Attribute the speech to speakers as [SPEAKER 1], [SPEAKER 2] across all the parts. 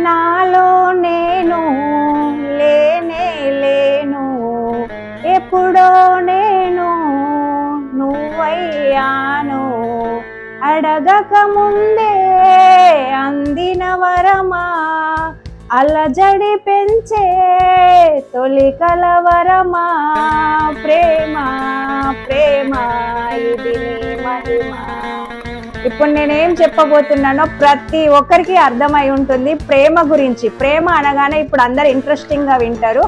[SPEAKER 1] నాలో నేను లేనే లేను, ఎప్పుడో నేను నువ్వయ్యాను, అడగక ముందే అందిన వరమా, అలజడి పెంచే తొలి కలవరమా, ప్రేమ ప్రేమ ఇది నీ మహిమ. ఇప్పుడు నేనేం చెప్పబోతున్నానో ప్రతి ఒక్కరికి అర్థమై ఉంటుంది ప్రేమ గురించి. ప్రేమ అనగానే ఇప్పుడు అందరు ఇంట్రెస్టింగ్ గా వింటారు.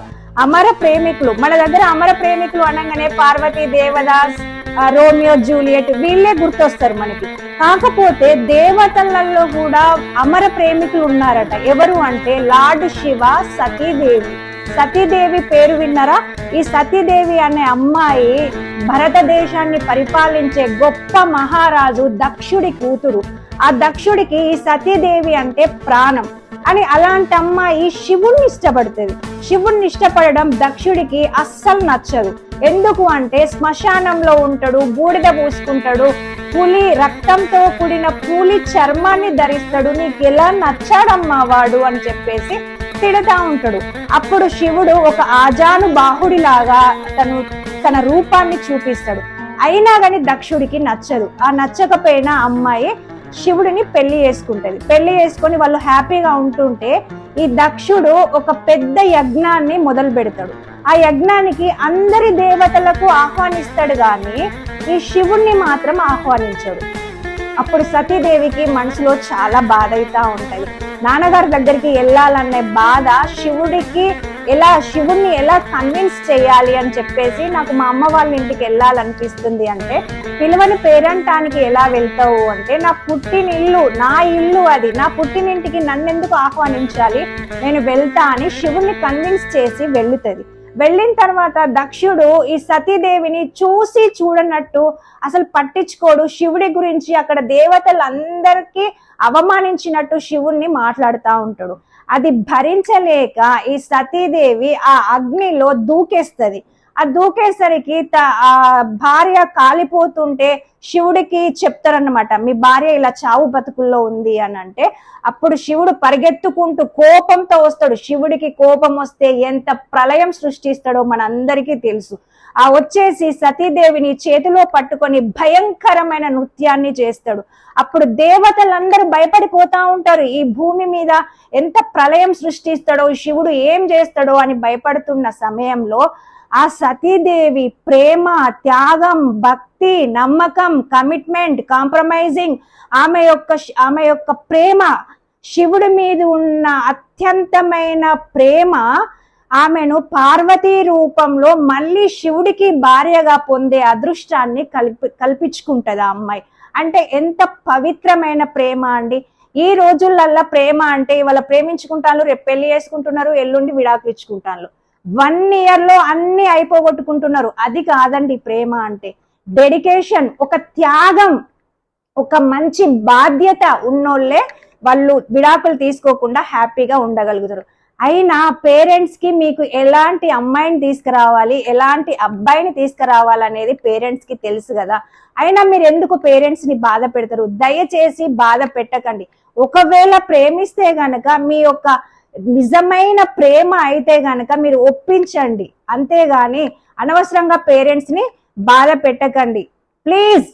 [SPEAKER 1] అమర ప్రేమికులు, మన దగ్గర అమర ప్రేమికులు అనగానే పార్వతీ, దేవదాస్, రోమియో జూలియట్ వీళ్ళే గుర్తొస్తారు మనకి. కాకపోతే దేవతలలో కూడా అమర ప్రేమికులు ఉన్నారట. ఎవరు అంటే లార్డ్ శివ, సతీదేవి. సతీదేవి పేరు విన్నారా? ఈ సతీదేవి అనే అమ్మాయి భారతదేశాన్ని పరిపాలించే గొప్ప మహారాజు దక్షుడి కూతురు. ఆ దక్షుడికి ఈ సతీదేవి అంటే ప్రాణం అని. అలాంటి అమ్మాయి శివుణ్ణి ఇష్టపడుతుంది. శివుణ్ణి ఇష్టపడడం దక్షుడికి అస్సలు నచ్చదు. ఎందుకు అంటే శ్మశానంలో ఉంటాడు, బూడిద పూసుకుంటాడు, పులి రక్తంతో కూడిన పులి చర్మాన్ని ధరిస్తాడు, నీకు ఎలా నచ్చాడమ్మా వాడు అని చెప్పేసి తిడతా ఉంటాడు. అప్పుడు శివుడు ఒక ఆజాను బాహుడిలాగా తన రూపాన్ని చూపిస్తాడు. అయినా గాని దక్షుడికి నచ్చదు. ఆ నచ్చకపోయినా అమ్మాయి శివుడిని పెళ్లి చేసుకుంటది. పెళ్లి చేసుకొని వాళ్ళు హ్యాపీగా ఉంటుంటే ఈ దక్షుడు ఒక పెద్ద యజ్ఞాన్ని మొదలు పెడతాడు. ఆ యజ్ఞానికి అందరి దేవతలకు ఆహ్వానిస్తాడు గాని ఈ శివుణ్ణి మాత్రం ఆహ్వానించాడు. అప్పుడు సతీదేవికి మనసులో చాలా బాధ అవుతా ఉంటది. నాన్నగారి దగ్గరికి వెళ్ళాలనే బాధ శివుణ్ణి ఎలా కన్విన్స్ చేయాలి అని చెప్పేసి, నాకు మా అమ్మ వాళ్ళ ఇంటికి వెళ్ళాలనిపిస్తుంది అంటే, పిలువని పేరంటానికి ఎలా వెళ్తావు అంటే, నా పుట్టినిల్లు, నా ఇల్లు అది, నా పుట్టినింటికి నన్నెందుకు ఆహ్వానించాలి, నేను వెళ్తా అని శివుణ్ణి కన్విన్స్ చేసి వెళ్తుంది. వెళ్ళిన తర్వాత దక్షుడు ఈ సతీదేవిని చూసి చూడనట్టు అసలు పట్టించుకోడు. శివుడి గురించి అక్కడ దేవతలందరికీ అవమానించినట్టు శివుణ్ణి మాట్లాడుతూ ఉంటాడు. అది భరించలేక ఈ సతీదేవి ఆ అగ్నిలో దూకేస్తుంది. ఆ దూకేసరికి ఆ భార్య కాలిపోతుంటే శివుడికి చెప్తారన్నమాట, మీ భార్య ఇలా చావు బతుకుల్లో ఉంది అని. అంటే అప్పుడు శివుడు పరిగెత్తుకుంటూ కోపంతో వస్తాడు. శివుడికి కోపం వస్తే ఎంత ప్రళయం సృష్టిస్తాడో మనందరికీ తెలుసు. ఆ వచ్చేసి సతీదేవిని చేతిలో పట్టుకొని భయంకరమైన నృత్యాన్ని చేస్తాడు. అప్పుడు దేవతలందరూ భయపడిపోతా ఉంటారు. ఈ భూమి మీద ఎంత ప్రళయం సృష్టిస్తాడో, శివుడు ఏం చేస్తాడో అని భయపడుతున్న సమయంలో ఆ సతీదేవి ప్రేమ, త్యాగం, భక్తి, నమ్మకం, కమిట్మెంట్, కాంప్రమైజింగ్, ఆమె యొక్క ప్రేమ, శివుడి మీద ఉన్న అత్యంతమైన ప్రేమ ఆమెను పార్వతీ రూపంలో మళ్ళీ శివుడికి భార్యగా పొందే అదృష్టాన్ని కల్పించుకుంటది ఆ అమ్మాయి. అంటే ఎంత పవిత్రమైన ప్రేమ అండి. ఈ రోజులల్లా ప్రేమ అంటే ఇవాళ ప్రేమించుకుంటాను, రేపు పెళ్లి చేసుకుంటున్నారు, ఎల్లుండి విడాకులు ఇచ్చుకుంటాను, 1 year లో అన్ని అయిపోగొట్టుకుంటున్నారు. అది కాదండి ప్రేమ అంటే. డెడికేషన్, ఒక త్యాగం, ఒక మంచి బాధ్యత ఉన్నోళ్ళే వాళ్ళు విడాకులు తీసుకోకుండా హ్యాపీగా ఉండగలుగుతారు. అయినా పేరెంట్స్ కి మీకు ఎలాంటి అమ్మాయిని తీసుకురావాలి, ఎలాంటి అబ్బాయిని తీసుకురావాలనేది పేరెంట్స్ కి తెలుసు కదా. అయినా మీరు ఎందుకు పేరెంట్స్ ని బాధ పెడతారు? దయచేసి బాధ పెట్టకండి. ఒకవేళ ప్రేమిస్తే గనక మీ యొక్క నిజమైన ప్రేమ అయితే గనక మీరు ఒప్పించండి, అంతేగాని అనవసరంగా పేరెంట్స్ ని బాధ పెట్టకండి ప్లీజ్.